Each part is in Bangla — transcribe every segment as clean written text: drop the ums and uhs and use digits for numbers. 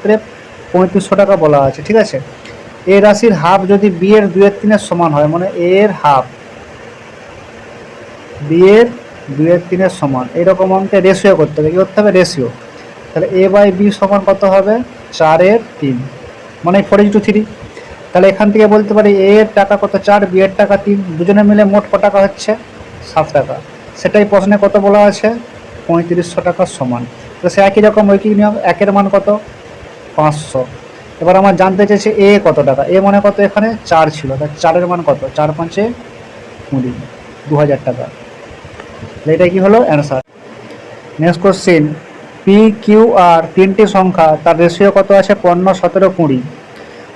ক্ষেত্রে 3500 টাকা বলা আছে, ঠিক আছে। এ রাশির হাফ যদি বি এর 2/3 সমান হয়, মানে এ এর হাফ বি এর 2/3 সমান, এরকম অঙ্কে রেশিও করতে হবে। কি করতে হবে? রেশিও। তাহলে এ বাই বি সমান কত হবে? 4/3, মানে 4:3। তাহলে এখান থেকে বলতে পারি এ এর টাকা কত? 4, বি এর টাকা 3, দুজনে মিলে মোট কত টাকা হচ্ছে? 7 টাকা। সেটাই প্রশ্নে কত বলা আছে? 3500 টাকার সমান। তো সে একই রকম ঐকিক নিয়ম, একের মান কত? 500। এবার আমার জানতে চাইছে এ কত টাকা। এ মানে কত? এখানে 4 ছিল, তাই 4-এর মান কত? 4 × 5 = 20, 2000 টাকা। এটা কি হলো? Answer. Next question, p q r তিনটি সংখ্যা, তার রেশিও কত আছে? 15, 17, 20।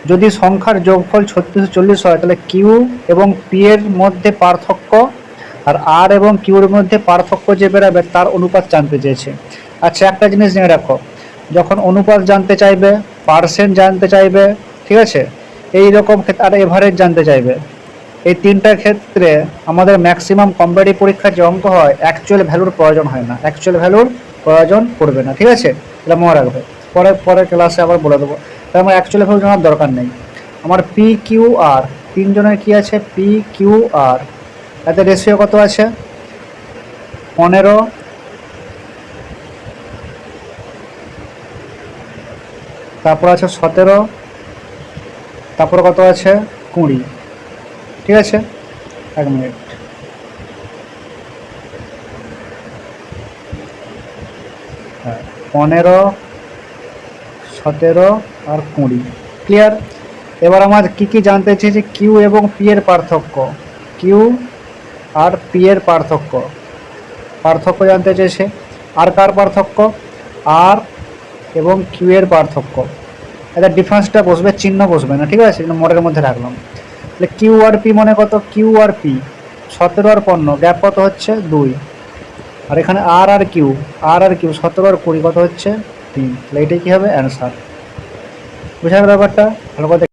যদি সংখ্যার যোগফল 3640 হয়, তাহলে কিউ এবং পি এর মধ্যে পার্থক্য আর আর এবং কিউর মধ্যে পার্থক্য যে বেরাবে তার অনুপাত জানতে চেয়েছে। আচ্ছা, একটা জিনিস জেনে রাখো, যখন অনুপাত জানতে চাইবে, পার্সেন্ট জানতে চাইবে, ঠিক আছে, এই রকম ক্ষেত্রে আর এভারেজ জানতে চাইবে, এই তিনটার ক্ষেত্রে আমাদের ম্যাক্সিমাম কম্পারেটিভ পরীক্ষার যে অঙ্ক হয়, অ্যাকচুয়াল ভ্যালুর প্রয়োজন হয় না, অ্যাকচুয়াল ভ্যালুর প্রয়োজন পড়বে না, ঠিক আছে। এটা মনে রাখবে, পরের ক্লাসে আবার বলে দেবো। তাই আমার অ্যাকচুয়াল ভ্যালু জানার দরকার নেই। আমার পি কিউ আর তিনজনের কি আছে? পি কিউ আর, এতে রেশিও কত আছে? 15, তারপর আছে 17, তারপর কত আছে? 20, ঠিক আছে। 1 মিনিট। হ্যাঁ, 15, 17 আর 20, ক্লিয়ার। এবার আমার কি কি জানতে চেয়েছে? কিউ এবং পি এর পার্থক্য, কিউ আর পি এর পার্থক্য জানতে চেয়েছে। আর কার পার্থক্য? আর এবং কিউ এর পার্থক্য। এটা ডিফারেন্সটা বসবে, চিহ্ন বসবে না, ঠিক আছে, মোড়ের মধ্যে রাখলাম। তাহলে কিউ আর পি মানে কত? কিউ আর পি 17 আর 15, গ্যাপ কত হচ্ছে? 2। আর এখানে আর আর কিউ 17 আর 20 কত হচ্ছে? 3। তাহলে এটাই কি হবে? অ্যান্সার। বুঝা গেল ব্যাপারটা? ভালো করে